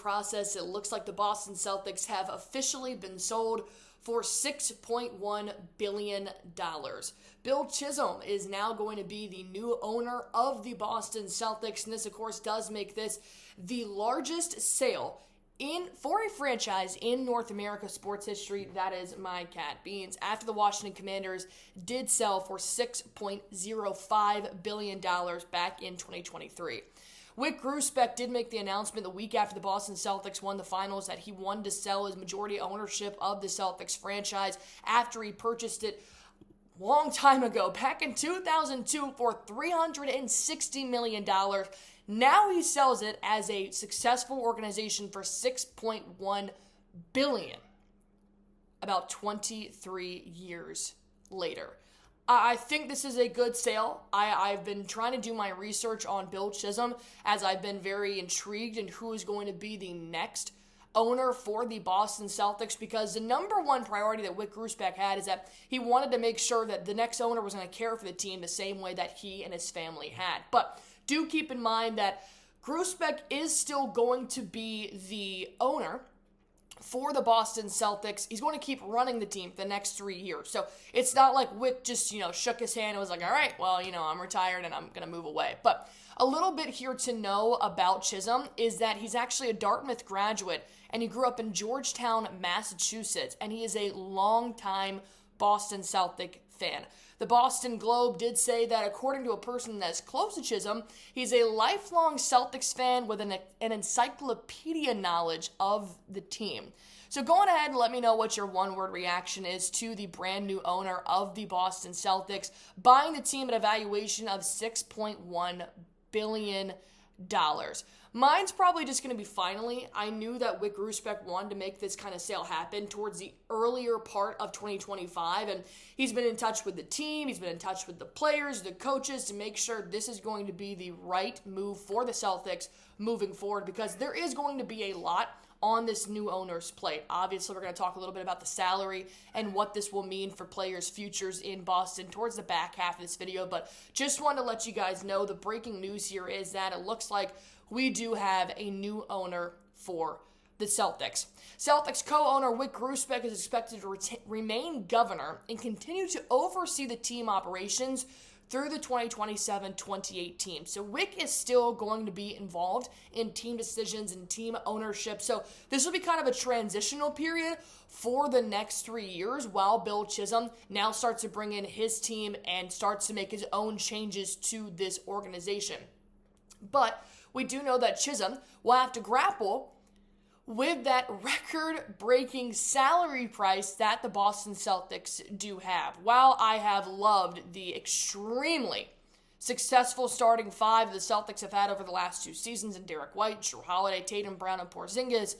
process, it looks like the Boston Celtics have officially been sold for $6.1 billion. Bill Chisholm is now going to be the new owner of the Boston Celtics, and this, of course, does make this the largest sale for a franchise in North America sports history. That is my cat beans. After the Washington Commanders did sell for $6.05 billion back in 2023. Wyc Grousbeck did make the announcement the week after the Boston Celtics won the finals that he wanted to sell his majority ownership of the Celtics franchise after he purchased it a long time ago, back in 2002 for $360 million. Now he sells it as a successful organization for $6.1 billion, about 23 years later. I think this is a good sale. I've been trying to do my research on Bill Chisholm as I've been very intrigued in who is going to be the next owner for the Boston Celtics, because the number one priority that Wyc Grousbeck had is that he wanted to make sure that the next owner was going to care for the team the same way that he and his family had. But do keep in mind that Grousbeck is still going to be the owner for the Boston Celtics. He's going to keep running the team for the next 3 years. So it's not like Wyc just, shook his hand and was like, all right, well, I'm retired and I'm going to move away. But a little bit here to know about Chisholm is that he's actually a Dartmouth graduate, and he grew up in Georgetown, Massachusetts, and he is a longtime Boston Celtic fan. The Boston Globe did say that according to a person that's close to Chisholm, he's a lifelong Celtics fan with an encyclopedia knowledge of the team. So go on ahead and let me know what your one-word reaction is to the brand new owner of the Boston Celtics buying the team at a valuation of $6.1 billion. Mine's probably just going to be finally. I knew that Wyc Grousbeck wanted to make this kind of sale happen towards the earlier part of 2025, and he's been in touch with the team, he's been in touch with the players, the coaches, to make sure this is going to be the right move for the Celtics moving forward, because there is going to be a lot on this new owner's plate. Obviously, we're going to talk a little bit about the salary and what this will mean for players' futures in Boston towards the back half of this video, but just wanted to let you guys know the breaking news here is that it looks like we do have a new owner for the Celtics. Celtics co-owner Wyc Grousbeck is expected to remain governor and continue to oversee the team operations through the 2027-28 team. So Wyc is still going to be involved in team decisions and team ownership. So this will be kind of a transitional period for the next 3 years while Bill Chisholm now starts to bring in his team and starts to make his own changes to this organization. But we do know that Chisholm will have to grapple with that record-breaking salary price that the Boston Celtics do have. While I have loved the extremely successful starting five the Celtics have had over the last 2 seasons in Derek White, Jrue Holiday, Tatum, Brown, and Porzingis,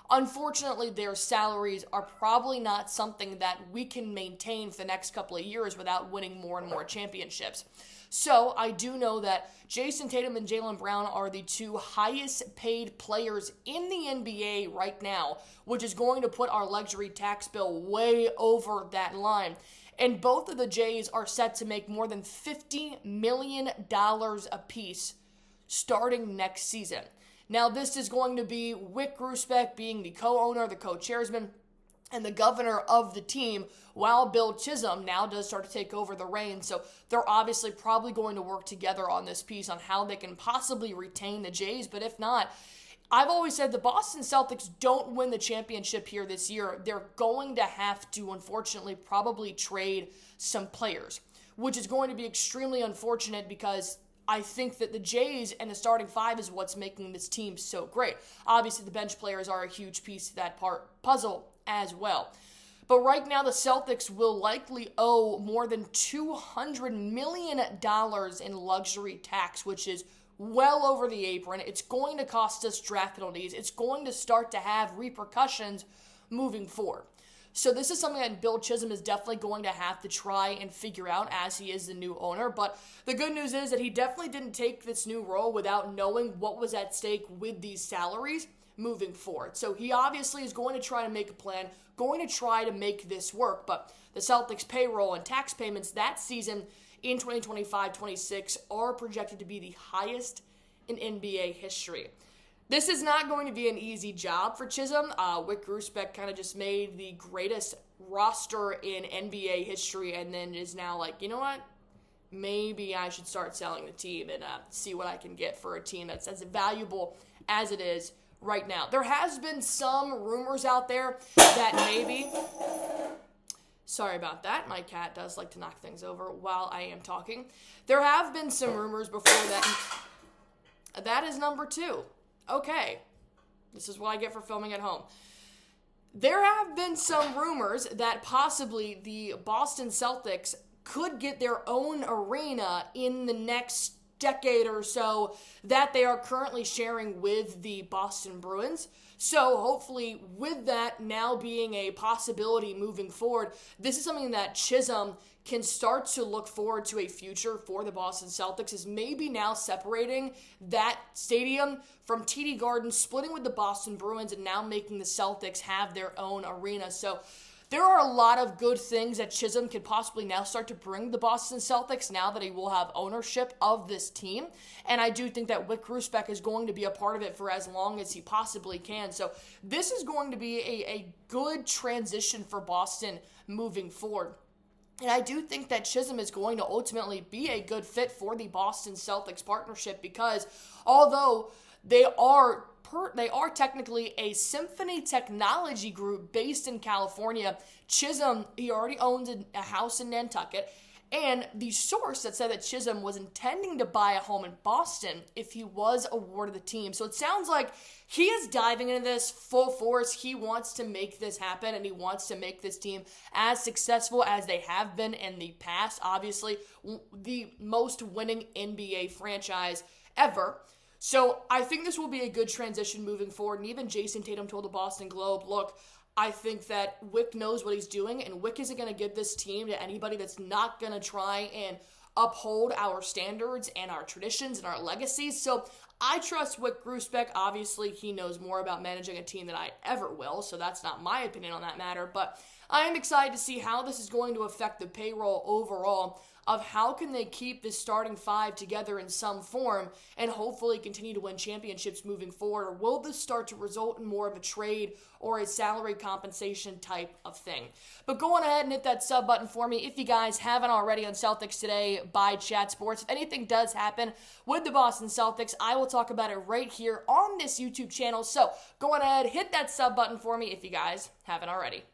unfortunately, their salaries are probably not something that we can maintain for the next couple of years without winning more and more championships. So I do know that Jayson Tatum and Jaylen Brown are the 2 highest paid players in the NBA right now, which is going to put our luxury tax bill way over that line. And both of the Jays are set to make more than $50 million apiece starting next season. Now, this is going to be Wyc Grousbeck being the co-owner, the co-chairman, and the governor of the team, while Bill Chisholm now does start to take over the reins. So they're obviously probably going to work together on this piece on how they can possibly retain the Jays. But if not, I've always said the Boston Celtics don't win the championship here this year. They're going to have to, unfortunately, probably trade some players, which is going to be extremely unfortunate because I think that the Jays and the starting five is what's making this team so great. Obviously, the bench players are a huge piece of that puzzle as well. But right now, the Celtics will likely owe more than $200 million in luxury tax, which is well over the apron. It's going to cost us draft penalties. It's going to start to have repercussions moving forward. So this is something that Bill Chisholm is definitely going to have to try and figure out as he is the new owner. But the good news is that he definitely didn't take this new role without knowing what was at stake with these salaries moving forward. So he obviously is going to try to make a plan, going to try to make this work. But the Celtics payroll and tax payments that season in 2025-26 are projected to be the highest in NBA history. This is not going to be an easy job for Chisholm. Wyc Grousbeck kind of just made the greatest roster in NBA history and then is now like, you know what? Maybe I should start selling the team and see what I can get for a team that's as valuable as it is right now. There has been some rumors out there that maybe... Sorry about that. My cat does like to knock things over while I am talking. There have been some rumors before that. That is number 2. Okay. This is what I get for filming at home. There have been some rumors that possibly the Boston Celtics could get their own arena in the next decade or so that they are currently sharing with the Boston Bruins. So hopefully with that now being a possibility moving forward, this is something that Chisholm can start to look forward to a future for the Boston Celtics, is maybe now separating that stadium from TD Garden, splitting with the Boston Bruins, and now making the Celtics have their own arena. So there are a lot of good things that Chisholm could possibly now start to bring the Boston Celtics now that he will have ownership of this team. And I do think that Wyc Grousbeck is going to be a part of it for as long as he possibly can. So this is going to be a good transition for Boston moving forward. And I do think that Chisholm is going to ultimately be a good fit for the Boston Celtics partnership because although they are technically a symphony technology group based in California, Chisholm, he already owns a house in Nantucket, and the source that said that Chisholm was intending to buy a home in Boston if he was awarded the team. So it sounds like he is diving into this full force. He wants to make this happen, and he wants to make this team as successful as they have been in the past. Obviously, the most winning NBA franchise ever. So I think this will be a good transition moving forward. And even Jayson Tatum told the Boston Globe, look, I think that Wyc knows what he's doing, and Wyc isn't going to give this team to anybody that's not going to try and uphold our standards and our traditions and our legacies. So I trust Wyc Grousbeck. Obviously, he knows more about managing a team than I ever will, so that's not my opinion on that matter. But I am excited to see how this is going to affect the payroll overall of how can they keep this starting 5 together in some form and hopefully continue to win championships moving forward, or will this start to result in more of a trade or a salary compensation type of thing? But go on ahead and hit that sub button for me if you guys haven't already on Celtics Today by Chat Sports. If anything does happen with the Boston Celtics, I will talk about it right here on this YouTube channel. So go on ahead, hit that sub button for me if you guys haven't already.